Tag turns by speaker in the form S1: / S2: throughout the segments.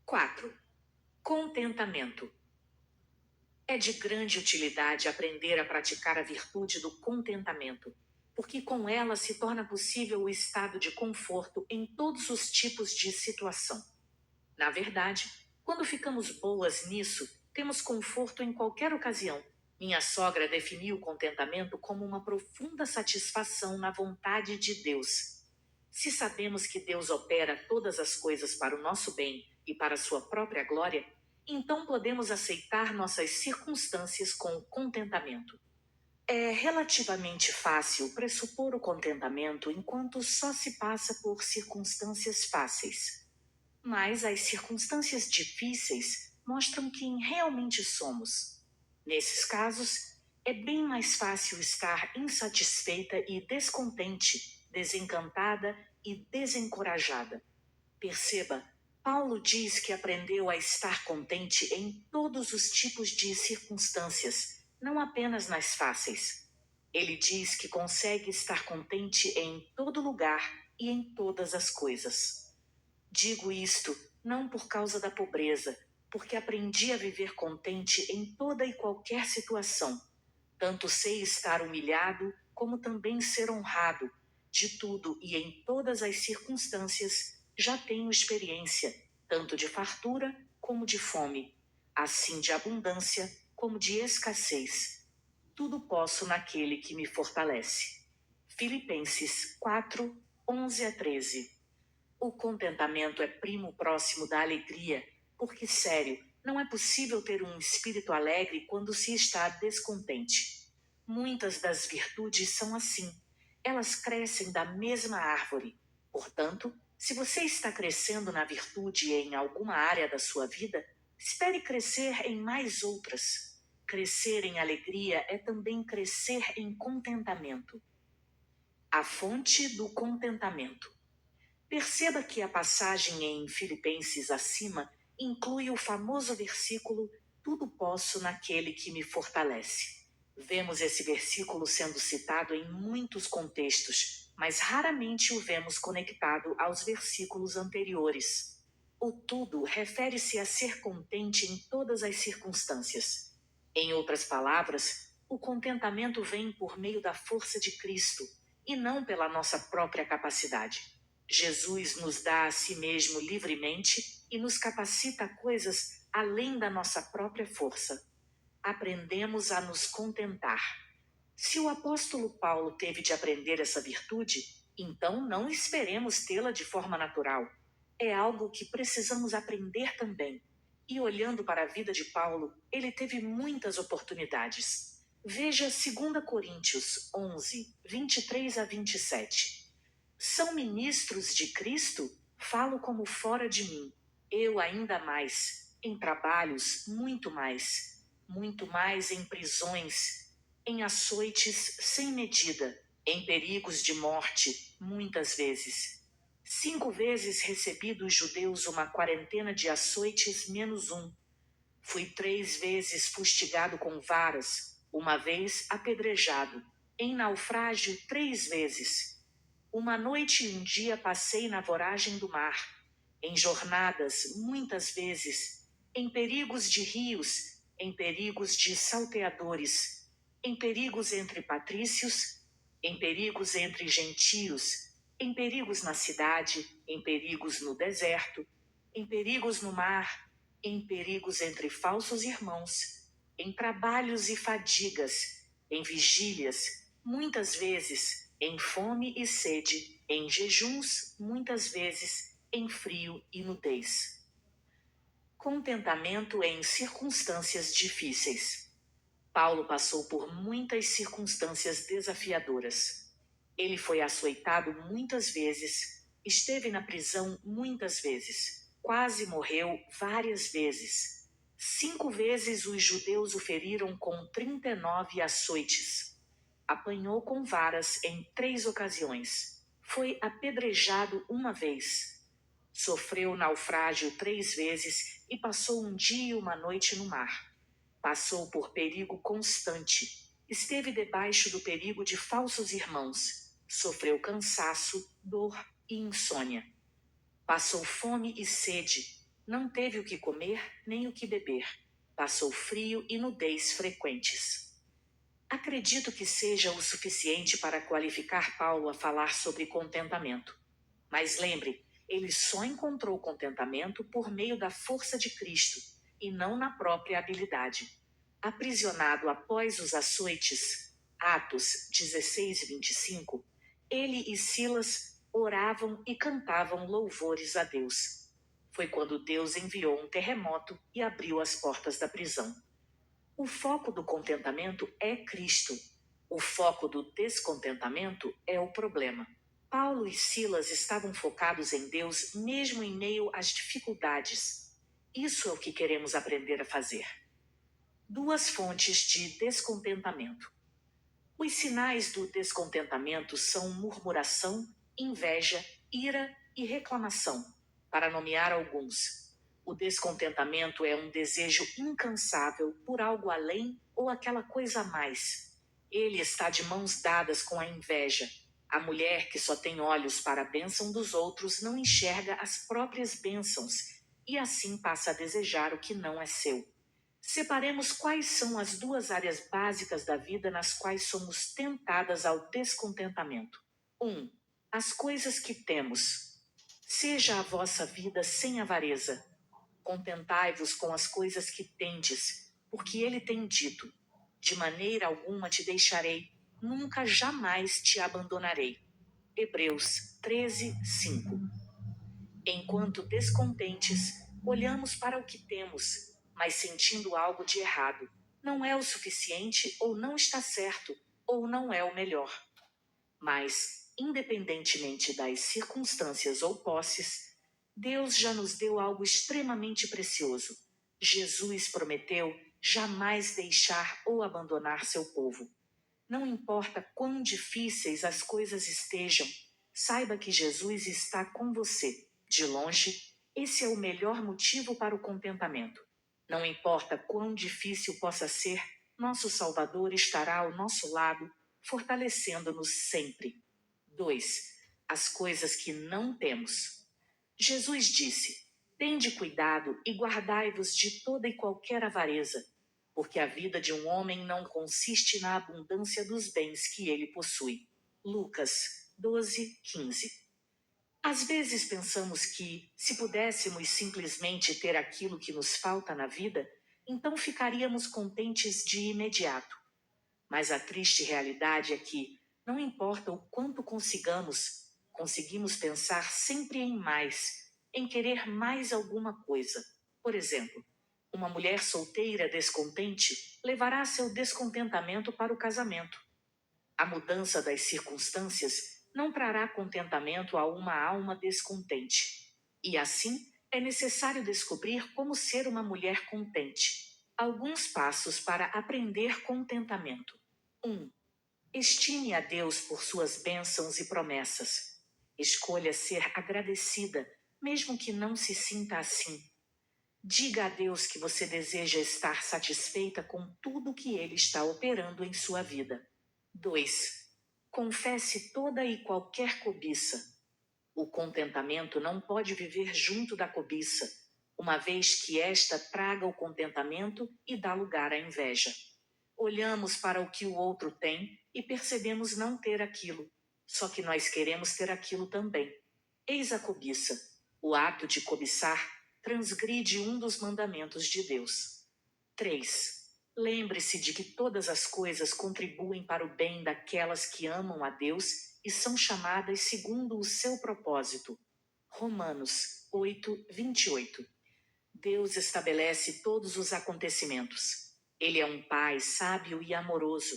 S1: 4. Contentamento. É de grande utilidade aprender a praticar a virtude do contentamento, porque com ela se torna possível o estado de conforto em todos os tipos de situação. Na verdade, quando ficamos boas nisso, temos conforto em qualquer ocasião. Minha sogra definiu o contentamento como uma profunda satisfação na vontade de Deus. Se sabemos que Deus opera todas as coisas para o nosso bem e para a sua própria glória, então podemos aceitar nossas circunstâncias com contentamento. É relativamente fácil pressupor o contentamento enquanto só se passa por circunstâncias fáceis. Mas as circunstâncias difíceis mostram quem realmente somos. Nesses casos, é bem mais fácil estar insatisfeita e descontente, desencantada e desencorajada. Perceba, Paulo diz que aprendeu a estar contente em todos os tipos de circunstâncias, não apenas nas fáceis. Ele diz que consegue estar contente em todo lugar e em todas as coisas. Digo isto não por causa da pobreza, porque aprendi a viver contente em toda e qualquer situação. Tanto sei estar humilhado, como também ser honrado. De tudo e em todas as circunstâncias, já tenho experiência, tanto de fartura como de fome, assim de abundância como de escassez. Tudo posso naquele que me fortalece. Filipenses 4, 11-13. O contentamento é primo próximo da alegria, porque, sério, não é possível ter um espírito alegre quando se está descontente. Muitas das virtudes são assim. Elas crescem da mesma árvore. Portanto, se você está crescendo na virtude em alguma área da sua vida, espere crescer em mais outras. Crescer em alegria é também crescer em contentamento. A fonte do contentamento. Perceba que a passagem em Filipenses acima inclui o famoso versículo "Tudo posso naquele que me fortalece". Vemos esse versículo sendo citado em muitos contextos, mas raramente o vemos conectado aos versículos anteriores. O tudo refere-se a ser contente em todas as circunstâncias. Em outras palavras, o contentamento vem por meio da força de Cristo e não pela nossa própria capacidade. Jesus nos dá a si mesmo livremente e nos capacita a coisas além da nossa própria força. Aprendemos a nos contentar. Se o apóstolo Paulo teve de aprender essa virtude, então não esperemos tê-la de forma natural. É algo que precisamos aprender também. E olhando para a vida de Paulo, ele teve muitas oportunidades. Veja 2 Coríntios 11, 23-27. São ministros de Cristo? Falo como fora de mim. Eu ainda mais. Em trabalhos, muito mais em prisões, em açoites sem medida, em perigos de morte, muitas vezes. 5 vezes recebi dos judeus uma quarentena de açoites menos um. Fui 3 vezes fustigado com varas, uma vez apedrejado, em naufrágio 3 vezes. Uma noite e um dia passei na voragem do mar, em jornadas muitas vezes, em perigos de rios, em perigos de salteadores, em perigos entre patrícios, em perigos entre gentios, em perigos na cidade, em perigos no deserto, em perigos no mar, em perigos entre falsos irmãos, em trabalhos e fadigas, em vigílias, muitas vezes, em fome e sede, em jejuns, muitas vezes, em frio e nudez. Contentamento em circunstâncias difíceis. Paulo passou por muitas circunstâncias desafiadoras. Ele foi açoitado muitas vezes, esteve na prisão muitas vezes, quase morreu várias vezes. 5 vezes os judeus o feriram com 39 açoites. Apanhou com varas em 3 ocasiões. Foi apedrejado uma vez. Sofreu naufrágio 3 vezes e passou um dia e uma noite no mar. Passou por perigo constante. Esteve debaixo do perigo de falsos irmãos. Sofreu cansaço, dor e insônia. Passou fome e sede. Não teve o que comer nem o que beber. Passou frio e nudez frequentes. Acredito que seja o suficiente para qualificar Paulo a falar sobre contentamento. Mas lembre, ele só encontrou contentamento por meio da força de Cristo, e não na própria habilidade. Aprisionado após os açoites, Atos 16 e 25, ele e Silas oravam e cantavam louvores a Deus. Foi quando Deus enviou um terremoto e abriu as portas da prisão. O foco do contentamento é Cristo. O foco do descontentamento é o problema. Paulo e Silas estavam focados em Deus mesmo em meio às dificuldades. Isso é o que queremos aprender a fazer. 2 fontes de descontentamento. Os sinais do descontentamento são murmuração, inveja, ira e reclamação, para nomear alguns. O descontentamento é um desejo incansável por algo além ou aquela coisa a mais. Ele está de mãos dadas com a inveja. A mulher que só tem olhos para a bênção dos outros não enxerga as próprias bênçãos e assim passa a desejar o que não é seu. Separemos quais são as 2 áreas básicas da vida nas quais somos tentadas ao descontentamento. 1. As coisas que temos. Seja a vossa vida sem avareza. Contentai-vos com as coisas que tendes, porque ele tem dito: de maneira alguma te deixarei, nunca jamais te abandonarei. Hebreus 13, 5. Enquanto descontentes, olhamos para o que temos, mas sentindo algo de errado. Não é o suficiente, ou não está certo, ou não é o melhor. Mas, independentemente das circunstâncias ou posses, Deus já nos deu algo extremamente precioso. Jesus prometeu jamais deixar ou abandonar seu povo. Não importa quão difíceis as coisas estejam, saiba que Jesus está com você. De longe, esse é o melhor motivo para o contentamento. Não importa quão difícil possa ser, nosso Salvador estará ao nosso lado, fortalecendo-nos sempre. 2. As coisas que não temos. Jesus disse: tende cuidado e guardai-vos de toda e qualquer avareza, porque a vida de um homem não consiste na abundância dos bens que ele possui. Lucas 12, 15. Às vezes pensamos que, se pudéssemos simplesmente ter aquilo que nos falta na vida, então ficaríamos contentes de imediato. Mas a triste realidade é que, não importa o quanto conseguimos pensar sempre em mais, em querer mais alguma coisa. Por exemplo, uma mulher solteira descontente levará seu descontentamento para o casamento. A mudança das circunstâncias não trará contentamento a uma alma descontente. E assim, é necessário descobrir como ser uma mulher contente. Alguns passos para aprender contentamento. 1. Estime a Deus por suas bênçãos e promessas. Escolha ser agradecida, mesmo que não se sinta assim. Diga a Deus que você deseja estar satisfeita com tudo que Ele está operando em sua vida. 2. Confesse toda e qualquer cobiça. O contentamento não pode viver junto da cobiça, uma vez que esta traga o contentamento e dá lugar à inveja. Olhamos para o que o outro tem e percebemos não ter aquilo, só que nós queremos ter aquilo também. Eis a cobiça. O ato de cobiçar transgride um dos mandamentos de Deus. 3. Lembre-se de que todas as coisas contribuem para o bem daquelas que amam a Deus e são chamadas segundo o seu propósito. Romanos 8, 28. Deus estabelece todos os acontecimentos. Ele é um Pai sábio e amoroso.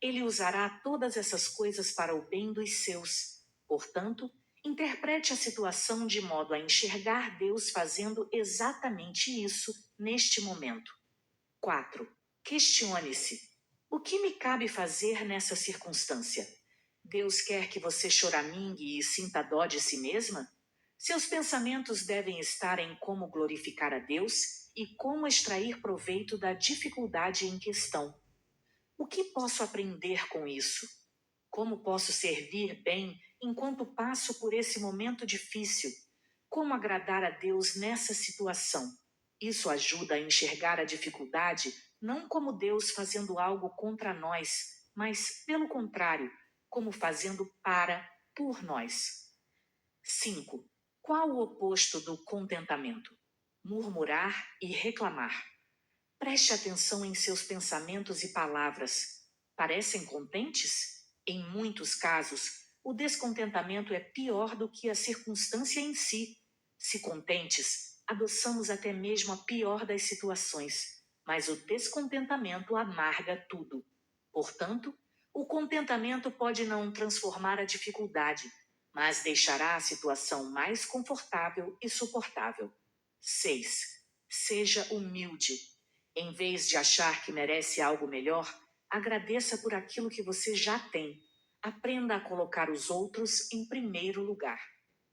S1: Ele usará todas essas coisas para o bem dos seus. Portanto, interprete a situação de modo a enxergar Deus fazendo exatamente isso neste momento. 4. Questione-se: o que me cabe fazer nessa circunstância? Deus quer que você choramingue e sinta dó de si mesma? Seus pensamentos devem estar em como glorificar a Deus e como extrair proveito da dificuldade em questão. O que posso aprender com isso? Como posso servir bem enquanto passo por esse momento difícil? Como agradar a Deus nessa situação? Isso ajuda a enxergar a dificuldade não como Deus fazendo algo contra nós, mas, pelo contrário, como fazendo por nós. 5. Qual o oposto do contentamento? Murmurar e reclamar. Preste atenção em seus pensamentos e palavras. Parecem contentes? Em muitos casos, o descontentamento é pior do que a circunstância em si. Se contentes, adoçamos até mesmo a pior das situações, mas o descontentamento amarga tudo. Portanto, o contentamento pode não transformar a dificuldade, mas deixará a situação mais confortável e suportável. 6. Seja humilde. Em vez de achar que merece algo melhor, agradeça por aquilo que você já tem. Aprenda a colocar os outros em primeiro lugar.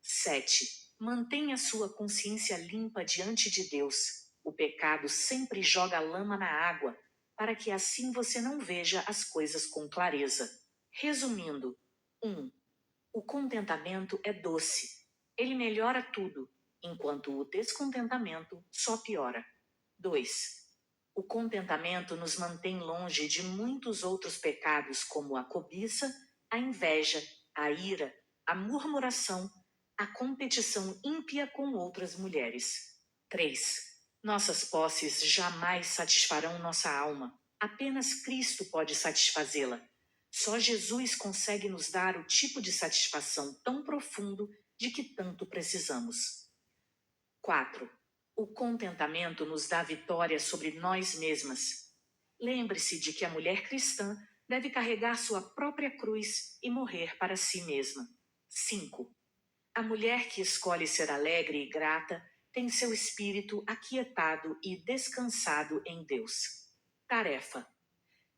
S1: 7. Mantenha sua consciência limpa diante de Deus. O pecado sempre joga lama na água, para que assim você não veja as coisas com clareza. Resumindo: 1. O contentamento é doce. Ele melhora tudo, enquanto o descontentamento só piora. 2. O contentamento nos mantém longe de muitos outros pecados, como a cobiça, a inveja, a ira, a murmuração, a competição ímpia com outras mulheres. 3. Nossas posses jamais satisfarão nossa alma. Apenas Cristo pode satisfazê-la. Só Jesus consegue nos dar o tipo de satisfação tão profundo de que tanto precisamos. 4. O contentamento nos dá vitória sobre nós mesmas. Lembre-se de que a mulher cristã deve carregar sua própria cruz e morrer para si mesma. 5. A mulher que escolhe ser alegre e grata tem seu espírito aquietado e descansado em Deus. Tarefa: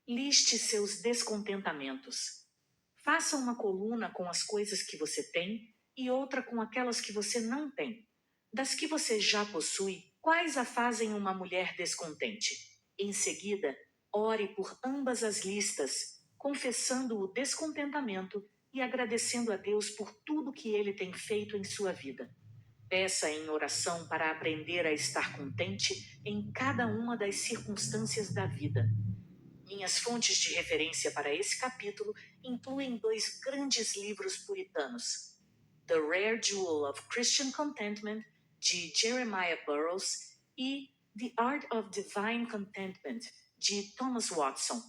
S1: liste seus descontentamentos. Faça uma coluna com as coisas que você tem e outra com aquelas que você não tem. Das que você já possui, quais a fazem uma mulher descontente? Em seguida, ore por ambas as listas, confessando o descontentamento e agradecendo a Deus por tudo que Ele tem feito em sua vida. Peça em oração para aprender a estar contente em cada uma das circunstâncias da vida. Minhas fontes de referência para esse capítulo incluem 2 grandes livros puritanos: The Rare Jewel of Christian Contentment, de Jeremiah Burroughs, e The Art of Divine Contentment, de Thomas Watson.